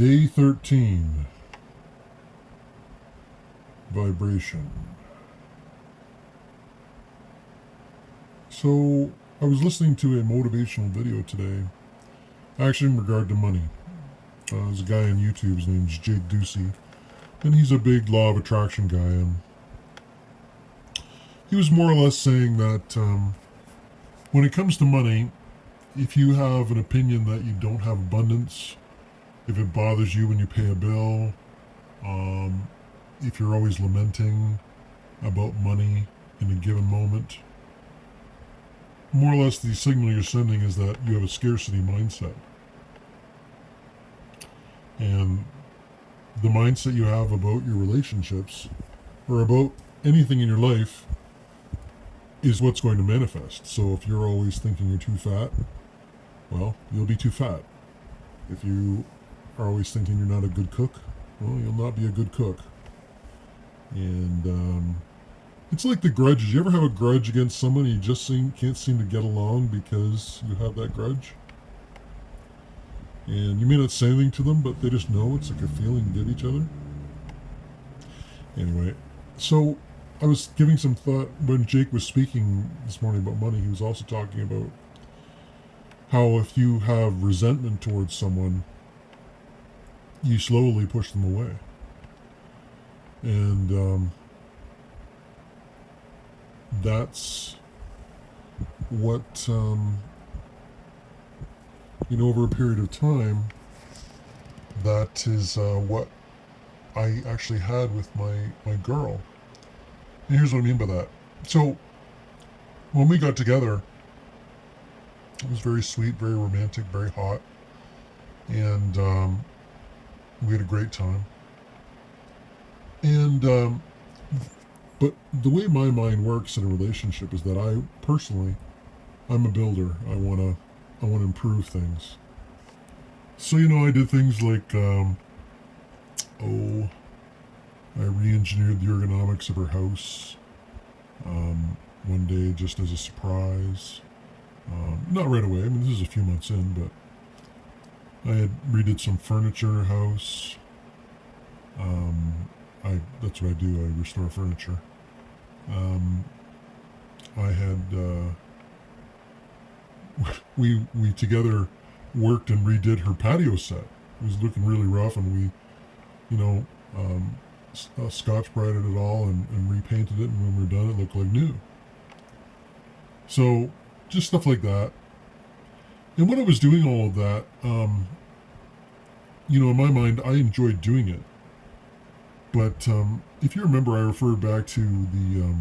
Day 13. Vibration. So, I was listening to a motivational video today, actually in regard to money. There's a guy on YouTube, his name's Jake Ducey, and he's a big law of attraction guy, and he was more or less saying that when it comes to money, if you have an opinion that you don't have abundance, if it bothers you when you pay a bill, if you're always lamenting about money in a given moment, more or less the signal you're sending is that you have a scarcity mindset. And the mindset you have about your relationships or about anything in your life is what's going to manifest. So if you're always thinking you're too fat, well, you'll be too fat. If you are always thinking you're not a good cook, well, you'll not be a good cook. And it's like the grudges. You ever have a grudge against someone and you just can't seem to get along because you have that grudge? And you may not say anything to them, but they just know. It's like a feeling you give each other. Anyway, so I was giving some thought when Jake was speaking this morning about money. He was also talking about how if you have resentment towards someone, you slowly push them away. And that's what, over a period of time, that is what I actually had with my girl. And here's what I mean by that. So, when we got together, it was very sweet, very romantic, very hot. And we had a great time. And, but the way my mind works in a relationship is that I'm a builder. I want to improve things. So, I did things like, I re-engineered the ergonomics of her house one day just as a surprise. Not right away. I mean, this is a few months in, but I had redid some furniture in her house. That's what I do. I restore furniture. I had we together worked and redid her patio set. It was looking really rough, and we, Scotch brighted it all and repainted it. And when we were done, it looked like new. So just stuff like that. And when I was doing all of that, in my mind, I enjoyed doing it. But if you remember, I referred back to the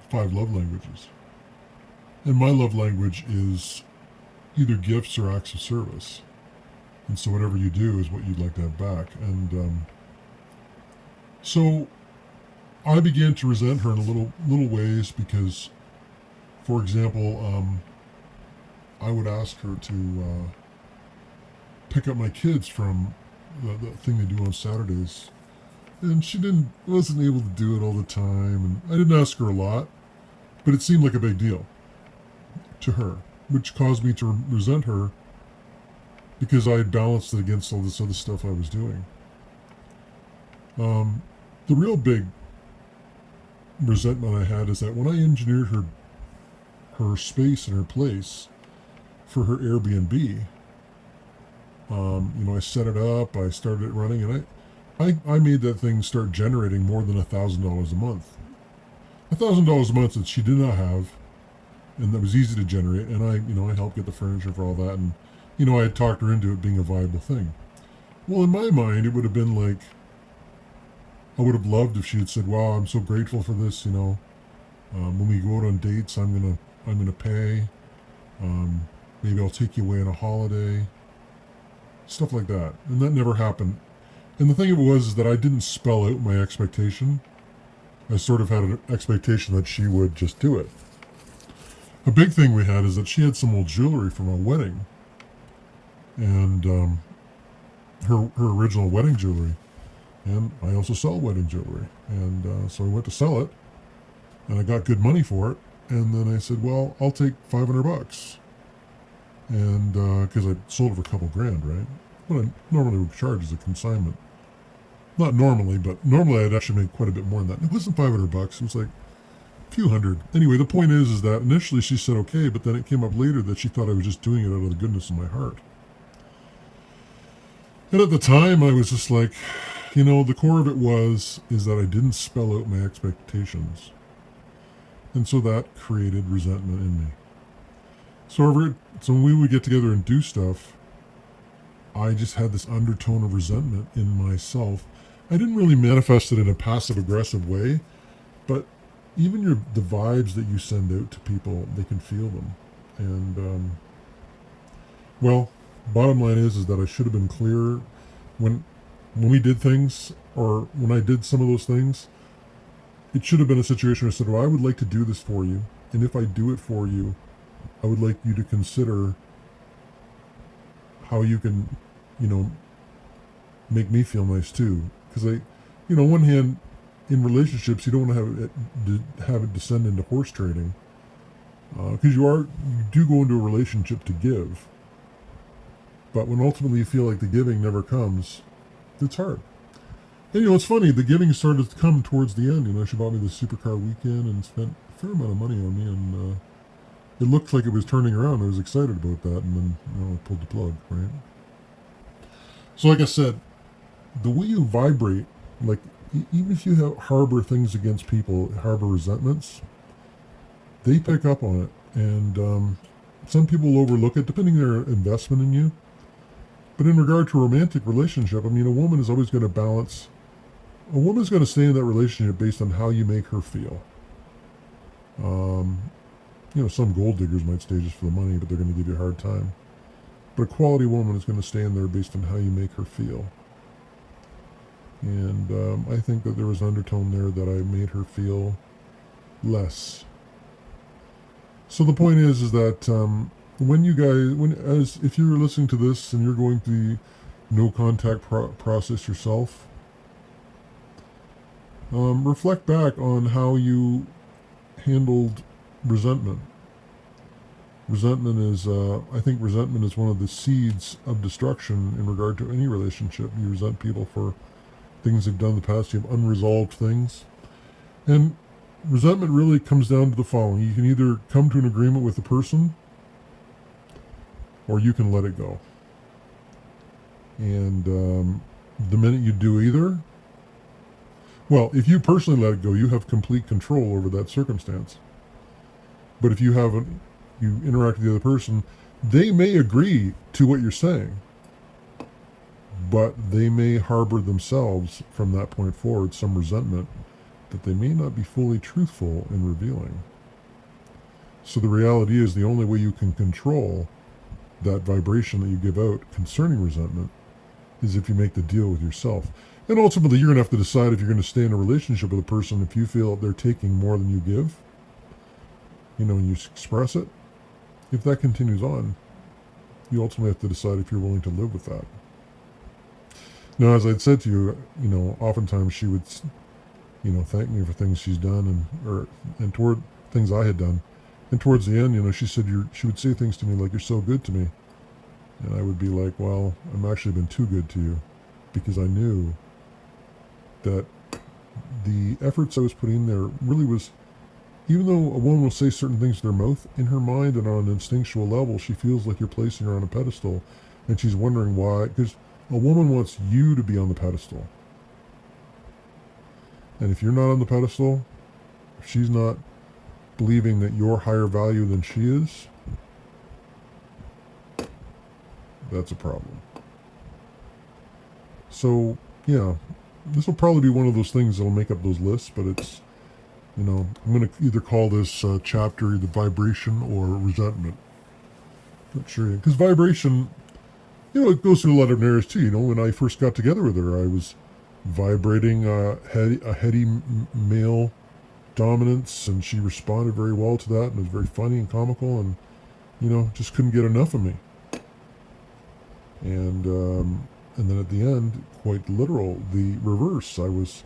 5 love languages. And my love language is either gifts or acts of service. And so whatever you do is what you'd like to have back. And so I began to resent her in little ways because, for example, I would ask her to pick up my kids from the thing they do on Saturdays. And she wasn't able to do it all the time. And I didn't ask her a lot, but it seemed like a big deal to her, which caused me to resent her because I had balanced it against all this other stuff I was doing. The real big resentment I had is that when I engineered her space and her place for her Airbnb, I set it up, I started it running, and I made that thing start generating more than $1,000 a month. $1,000 a month that she did not have, and that was easy to generate. And I helped get the furniture for all that, and I had talked her into it being a viable thing. Well, in my mind, it would have been like, I would have loved if she had said, "Wow, I'm so grateful for this." When we go out on dates, I'm gonna pay. Maybe I'll take you away on a holiday. Stuff like that, and that never happened. And the thing of it was that I didn't spell out my expectation. I sort of had an expectation that she would just do it. A big thing we had is that she had some old jewelry from a wedding. And her original wedding jewelry. And I also sell wedding jewelry. And so I went to sell it. And I got good money for it. And then I said, well, I'll take $500. And because I sold it for a couple grand, right? what I normally would charge as a consignment. Not normally, but normally I'd actually make quite a bit more than that. It wasn't $500. It was like a few hundred. Anyway, the point is that initially she said okay, but then it came up later that she thought I was just doing it out of the goodness of my heart. And at the time, I was just like, the core of it is that I didn't spell out my expectations. And so that created resentment in me. So when we would get together and do stuff, I just had this undertone of resentment in myself. I didn't really manifest it in a passive-aggressive way, but even the vibes that you send out to people, they can feel them. And, bottom line is that I should have been clearer when we did things, or when I did some of those things. It should have been a situation where I said, well, I would like to do this for you, and if I do it for you, I would like you to consider how you can, make me feel nice too. Because on one hand, in relationships, you don't want to have it descend into horse trading, because you do go into a relationship to give. But when ultimately you feel like the giving never comes, it's hard. And it's funny, the giving started to come towards the end. She bought me the supercar weekend and spent a fair amount of money on me, and it looked like it was turning around. I was excited about that, and then I pulled the plug, right? So like I said, the way you vibrate, like even if you harbor things against people, harbor resentments, they pick up on it. And some people overlook it, depending on their investment in you. But in regard to a romantic relationship, a woman is always going to balance. A woman's going to stay in that relationship based on how you make her feel. Some gold diggers might stay just for the money, but they're going to give you a hard time. But a quality woman is going to stay in there based on how you make her feel. And I think that there was an undertone there that I made her feel less. So the point is that if you're listening to this and you're going through the no contact process yourself, reflect back on how you handled resentment. I think resentment is one of the seeds of destruction in regard to any relationship. You resent people for things they've done in the past. You have unresolved things. And resentment really comes down to the following. You can either come to an agreement with the person, or you can let it go. And the minute you do either, if you personally let it go, you have complete control over that circumstance. But if you interact with the other person, they may agree to what you're saying, but they may harbor themselves from that point forward some resentment that they may not be fully truthful in revealing. So the reality is the only way you can control that vibration that you give out concerning resentment is if you make the deal with yourself. And ultimately, you're going to have to decide if you're going to stay in a relationship with a person if you feel they're taking more than you give, and you express it. If that continues on, you ultimately have to decide if you're willing to live with that. Now, as I'd said to you, oftentimes she would, thank me for things she's done and toward things I had done. And towards the end, she said she would say things to me like, "You're so good to me." And I would be like, "Well, I'm actually been too good to you," because I knew that the efforts I was putting in there really was, even though a woman will say certain things to their mouth, in her mind and on an instinctual level, she feels like you're placing her on a pedestal, and she's wondering why, because a woman wants you to be on the pedestal. And if you're not on the pedestal, if she's not believing that you're higher value than she is, that's a problem. So, yeah, this will probably be one of those things that'll make up those lists, but it's, I'm going to either call this chapter either vibration or resentment. Not sure yet. Because vibration, it goes through a lot of areas too. When I first got together with her, I was vibrating a heady male dominance, and she responded very well to that, and it was very funny and comical, and just couldn't get enough of me. And then at the end, quite literal, the reverse. I was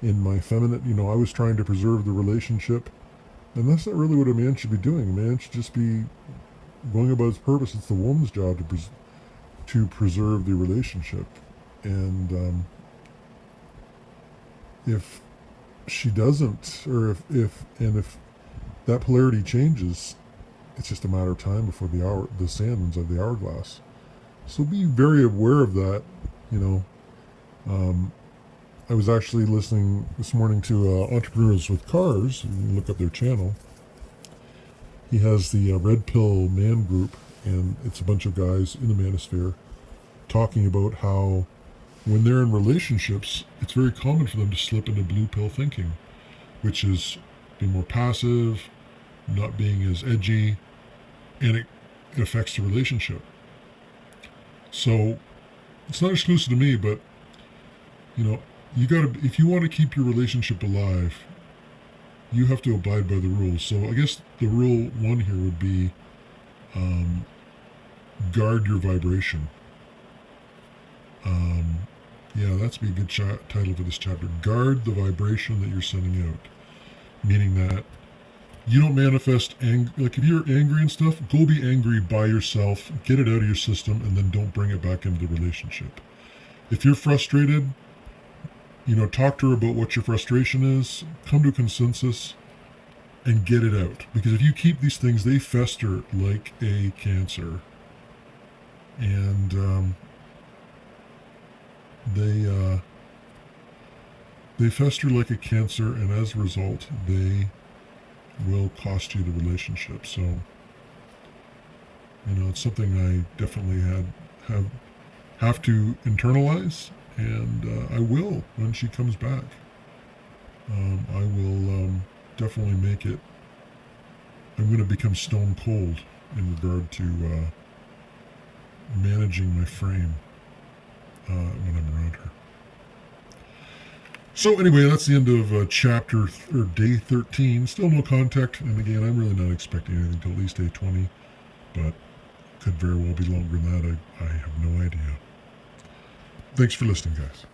in my feminine, I was trying to preserve the relationship, and that's not really what a man should be doing. A man should just be going about his purpose. It's the woman's job to preserve the relationship. And if she doesn't, or if that polarity changes, it's just a matter of time before the sand runs out of the hourglass. So be very aware of that. You know, I was actually listening this morning to Entrepreneurs with Cars. You can look up their channel. He has the Red Pill Man Group, and it's a bunch of guys in the manosphere talking about how when they're in relationships, it's very common for them to slip into blue pill thinking, which is being more passive, not being as edgy, and it affects the relationship. So it's not exclusive to me, but you know, you gotta, if you want to keep your relationship alive, you have to abide by the rules. So I guess the rule one here would be guard your vibration. Yeah, that's be a good title for this chapter. Guard the vibration that you're sending out. Meaning that you don't manifest like if you're angry and stuff, go be angry by yourself, get it out of your system, and then don't bring it back into the relationship. If you're frustrated, you know, talk to her about what your frustration is, come to a consensus, and get it out. Because if you keep these things, they fester like a cancer. And they fester like a cancer, and as a result, they will cost you the relationship. So, you know, it's something I definitely have to internalize, and I will when she comes back. I will definitely make it. I'm going to become stone cold in regard to managing my frame when I'm around her. So anyway, that's the end of chapter or day 13. Still no contact, and again, I'm really not expecting anything till at least day 20, but could very well be longer than that. I have no idea. Thanks for listening, guys.